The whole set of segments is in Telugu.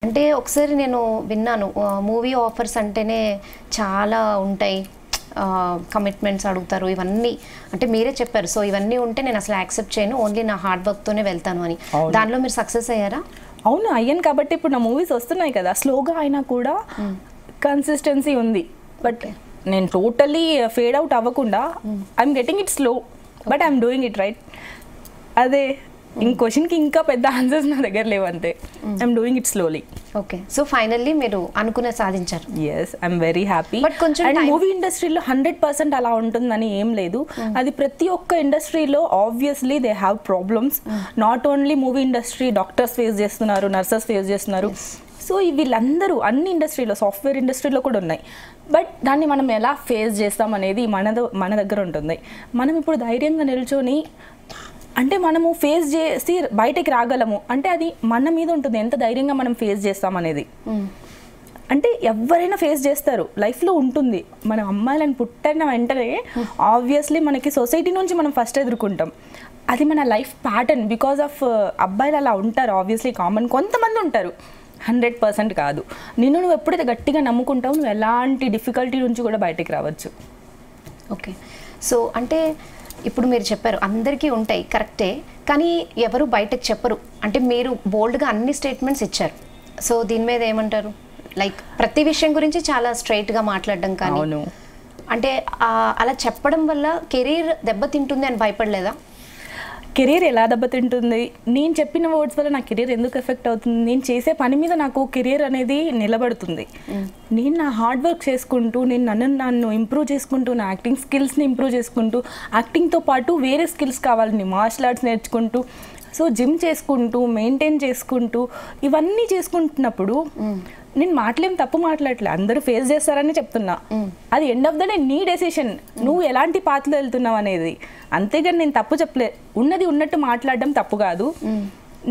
అంటే ఒకసారి నేను విన్నాను, మూవీ ఆఫర్స్ అంటేనే చాలా ఉంటాయి, కమిట్మెంట్స్ అడుగుతారు, ఇవన్నీ అంటే మీరే చెప్పారు. సో ఇవన్నీ ఉంటే నేను అసలు యాక్సెప్ట్ చేయను, ఓన్లీ నా హార్డ్ వర్క్తోనే వెళ్తాను అని. దానిలో మీరు సక్సెస్ అయ్యారా? అవును, అయ్యాను. కాబట్టి ఇప్పుడు నా మూవీస్ వస్తున్నాయి కదా, స్లోగా అయినా కూడా కన్సిస్టెన్సీ ఉంది. బట్ నేను టోటలీ ఫేడ్ అవుట్ అవ్వకుండా I'm getting it slow, but I'm doing it right. అదే క్వశ్చన్కి ఇంకా పెద్ద ఆన్సర్స్ నా దగ్గర లేవు, అంతే. I'm doing it slowly. Okay, so finally మీరు అనుకునే సాధించారు. Yes, I'm very happy. But కొంచెం అండ్ మూవీ ఇండస్ట్రీలో 100% అలా ఉంటుందని ఏం లేదు. అది ప్రతి ఒక్క ఇండస్ట్రీలో obviously they have problems. Not only movie industry, doctors face చేస్తున్నారు, నర్సెస్ ఫేస్ చేస్తున్నారు. సో వీళ్ళందరూ అన్ని ఇండస్ట్రీలో, సాఫ్ట్వేర్ ఇండస్ట్రీలో కూడా ఉన్నాయి. బట్ దాన్ని మనం ఎలా ఫేస్ చేస్తాం అనేది మన దగ్గర ఉంటుంది. మనం ఇప్పుడు ధైర్యంగా నిల్చొని అంటే మనము ఫేస్ చేసి బయటకి రాగలము అంటే అది మన మీద ఉంటుంది, ఎంత ధైర్యంగా మనం ఫేస్ చేస్తాం అనేది. అంటే ఎవరైనా ఫేస్ చేస్తారు, లైఫ్లో ఉంటుంది. మన అమ్మాయిలను పుట్టిన వెంటనే ఆబ్వియస్లీ మనకి సొసైటీ నుంచి మనం ఫస్ట్ ఎదుర్కొంటాం. అది మన లైఫ్ ప్యాటర్న్. బికాజ్ ఆఫ్ అబ్బాయిలు అలా ఉంటారు, ఆబ్వియస్లీ కామన్. కొంతమంది ఉంటారు, 100% కాదు. నువ్వు ఎప్పుడైతే గట్టిగా నమ్ముకుంటావు, నువ్వు ఎలాంటి డిఫికల్టీ నుంచి కూడా బయటికి రావచ్చు. ఓకే, సో అంటే ఇప్పుడు మీరు చెప్పారు అందరికీ ఉంటాయి, కరెక్టే, కానీ ఎవరు బయటకు చెప్పరు. అంటే మీరు బోల్డ్గా అన్ని స్టేట్మెంట్స్ ఇచ్చారు. సో దీని మీద ఏమంటారు? లైక్ ప్రతి విషయం గురించి చాలా స్ట్రైట్గా మాట్లాడడం, కానీ అంటే అలా చెప్పడం వల్ల కెరీర్ దెబ్బతింటుంది అని భయపడలేదా? కెరీర్ ఎలా దెబ్బతింటుంది? నేను చెప్పిన వర్డ్స్ వల్ల నా కెరీర్ ఎందుకు ఎఫెక్ట్ అవుతుంది? నేను చేసే పని మీద నాకు కెరీర్ అనేది నిలబడుతుంది. నేను నా హార్డ్ వర్క్ చేసుకుంటూ, నేను నన్ను ఇంప్రూవ్ చేసుకుంటూ, నా యాక్టింగ్ స్కిల్స్ని ఇంప్రూవ్ చేసుకుంటూ, యాక్టింగ్తో పాటు వేరే స్కిల్స్ కావాలని మార్షల్ ఆర్ట్స్ నేర్చుకుంటూ, సో జిమ్ చేసుకుంటూ, మెయింటైన్ చేసుకుంటూ, ఇవన్నీ చేసుకుంటున్నప్పుడు నేను తప్పు మాట్లాడలే, అందరూ ఫేస్ చేస్తారని చెప్తున్నా. అది ఎండ్ ఆఫ్ ద డే నీ డెసిషన్, నువ్వు ఎలాంటి పాత్రలో వెళ్తున్నావు అనేది. అంతేగాని నేను తప్పు చెప్పలే. ఉన్నది ఉన్నట్టు మాట్లాడడం తప్పు కాదు.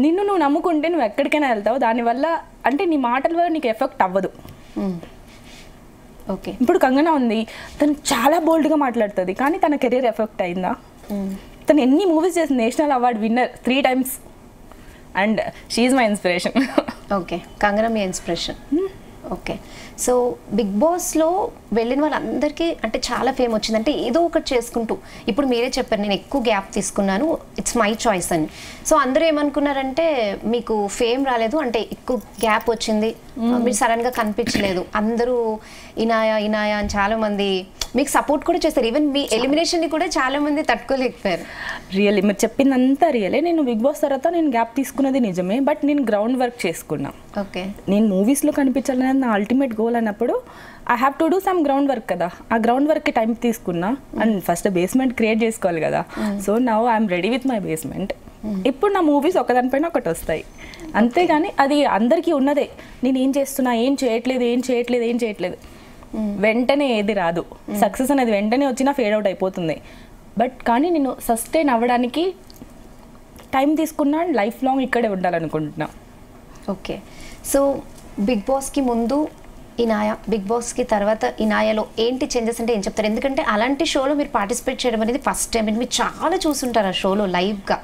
నువ్వు నమ్ముకుంటే నువ్వు ఎక్కడికైనా వెళ్తావు. దానివల్ల అంటే నీ మాటల వల్ల నీకు ఎఫెక్ట్ అవ్వదు. ఓకే, ఇప్పుడు కంగనా ఉంది, తను చాలా బోల్డ్గా మాట్లాడుతుంది, కానీ తన కెరీర్ ఎఫెక్ట్ అయిందా? తను ఎన్ని మూవీస్ చేసింది, national award winner 3 times, and she is my inspiration. Okay, Kangana మీ ఇన్స్పిరేషన్. ఓకే, సో బిగ్ బాస్లో వెళ్ళిన వాళ్ళందరికీ అంటే చాలా ఫేమ్ వచ్చింది, అంటే ఏదో ఒకటి చేసుకుంటూ. ఇప్పుడు మీరే చెప్పారు నేను ఎక్కువ గ్యాప్ తీసుకున్నాను, ఇట్స్ మై చాయిస్ అని. సో అందరూ ఏమనుకున్నారంటే మీకు ఫేమ్ రాలేదు, అంటే ఎక్కువ గ్యాప్ వచ్చింది, మీరు సడన్గా కనిపించలేదు. అందరూ ఇనాయా అని చాలామంది మీకు సపోర్ట్ కూడా చేస్తారు. ఈవెన్ మీ ఎలిమినేషన్ని కూడా చాలా మంది తట్టుకోలేకపోయారు. రియల్లీ మీరు చెప్పిందంతా రియలే. నేను బిగ్ బాస్ తర్వాత నేను గ్యాప్ తీసుకున్నది నిజమే, బట్ నేను గ్రౌండ్ వర్క్ చేసుకున్నా. ఓకే, నేను మూవీస్లో కనిపించాలనేది నా అల్టిమేట్ గోల్ అన్నప్పుడు I have to do some ground work కదా. ఆ గ్రౌండ్ వర్క్కి టైం తీసుకున్నా, అండ్ ఫస్ట్ బేస్మెంట్ క్రియేట్ చేసుకోవాలి కదా. So now I'm ready with my basement. ఇప్పుడు నా మూవీస్ ఒకదానిపైన ఒకటి వస్తాయి, అంతేగాని అది అందరికీ ఉన్నదే. నేను ఏం చేస్తున్నా, ఏం చేయట్లేదు వెంటనే ఏది రాదు. సక్సెస్ అనేది వెంటనే వచ్చినా ఫేడ్ అవుట్ అయిపోతుంది. బట్ కానీ నేను సస్టైన్ అవ్వడానికి టైం తీసుకున్నా, లైఫ్ లాంగ్ ఇక్కడే ఉండాలనుకుంటున్నా. ఓకే, సో బిగ్ బాస్కి ముందు ఇనాయా, బిగ్ బాస్కి తర్వాత ఇనాయాలో ఏంటి చేంజెస్ అంటే ఏం చెప్తారు? ఎందుకంటే అలాంటి షోలో మీరు పార్టిసిపేట్ చేయడం అనేది ఫస్ట్ టైం. మీరు చాలా చూసుంటారు ఆ షోలో లైవ్గా.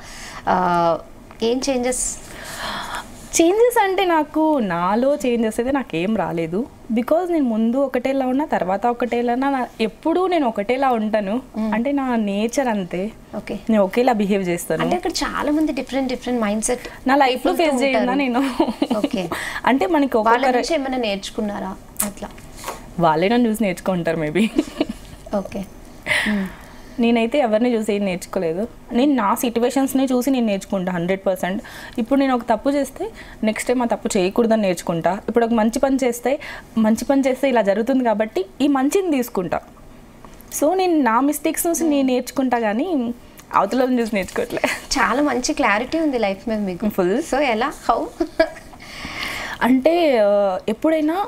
ఏం చేంజెస్ అంటే నాకు నాలో చేంజెస్ అయితే నాకేం రాలేదు. బికాజ్ నేను ముందు ఒకటేలా ఉన్నా, తర్వాత ఒకటేలా ఎప్పుడూ నేను ఒకటేలా ఉంటాను. అంటే నా నేచర్ అంతే. ఓకే, నేను ఒకేలా బిహేవ్ చేస్తాను. అంటే అక్కడ చాలా మంది డిఫరెంట్ మైండ్ సెట్ నా లైఫ్లో ఫేస్ చేయనా నేను. ఓకే, అంటే మనకి ఏమైనా నేర్చుకున్నారా అట్లా? వాళ్ళే నన్ను చూసి నేర్చుకుంటారు మేబీ. ఓకే, నేనైతే ఎవరిని చూసి ఏం నేర్చుకోలేదు. నేను నా సిచ్యువేషన్స్ని చూసి నేను నేర్చుకుంటా 100%. ఇప్పుడు నేను ఒక తప్పు చేస్తే నెక్స్ట్ టైం ఆ తప్పు చేయకూడదని నేర్చుకుంటా. ఇప్పుడు ఒక మంచి పని చేస్తే ఇలా జరుగుతుంది కాబట్టి ఈ మంచిని తీసుకుంటా. సో నేను నా మిస్టేక్స్ నుంచి నేను నేర్చుకుంటా, కానీ అవతల చూసి నేర్చుకోవట్లే. చాలా మంచి క్లారిటీ ఉంది లైఫ్ మీద మీకు ఫుల్. సో ఎలా హౌ అంటే ఎప్పుడైనా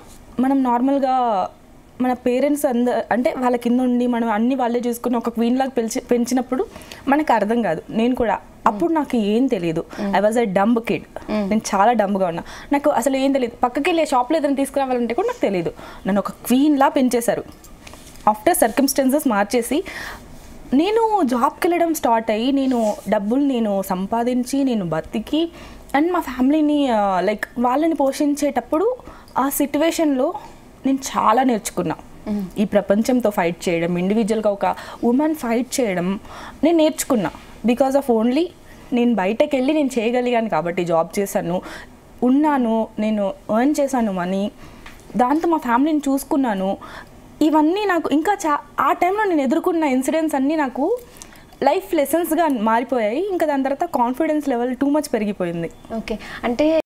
మనం నార్మల్గా మన పేరెంట్స్ అంటే వాళ్ళ కింద ఉండి మనం అన్ని వాళ్ళే చూసుకుని ఒక క్వీన్ లాగా పెంచినప్పుడు మనకు అర్థం కాదు. నేను కూడా అప్పుడు నాకు ఏం తెలియదు. I was a dumb kid. నేను చాలా డంబ్గా ఉన్నా. నాకు అసలు ఏం తెలియదు. పక్కకి వెళ్ళే షాప్లో ఏదైనా తీసుకురావాలంటే కూడా నాకు తెలియదు. నన్ను ఒక క్వీన్లా పెంచేశారు. ఆఫ్టర్ సర్కమ్స్టెన్సెస్ మార్చేసి నేను జాబ్కి వెళ్ళడం స్టార్ట్ అయ్యి నేను డబ్బులు సంపాదించి నేను బతికి అండ్ మా ఫ్యామిలీని లైక్ వాళ్ళని పోషించేటప్పుడు ఆ సిట్యువేషన్లో నేను చాలా నేర్చుకున్నా. ఈ ప్రపంచంతో ఫైట్ చేయడం, ఇండివిజువల్గా ఒక ఉమెన్ ఫైట్ చేయడం నేను నేర్చుకున్నా. బికాస్ ఆఫ్ ఓన్లీ నేను బయటకు వెళ్ళి నేను చేయగలిగాను కాబట్టి జాబ్ చేశాను, ఉన్నాను, నేను ఎర్న్ చేశాను మనీ, దాంతో మా ఫ్యామిలీని చూసుకున్నాను. ఇవన్నీ నాకు ఇంకా ఆ టైంలో నేను ఎదుర్కొన్న ఇన్సిడెంట్స్ అన్నీ నాకు లైఫ్ లెసన్స్గా మారిపోయాయి. ఇంకా దాని తర్వాత కాన్ఫిడెన్స్ లెవెల్ టూ మచ్ పెరిగిపోయింది. ఓకే, అంటే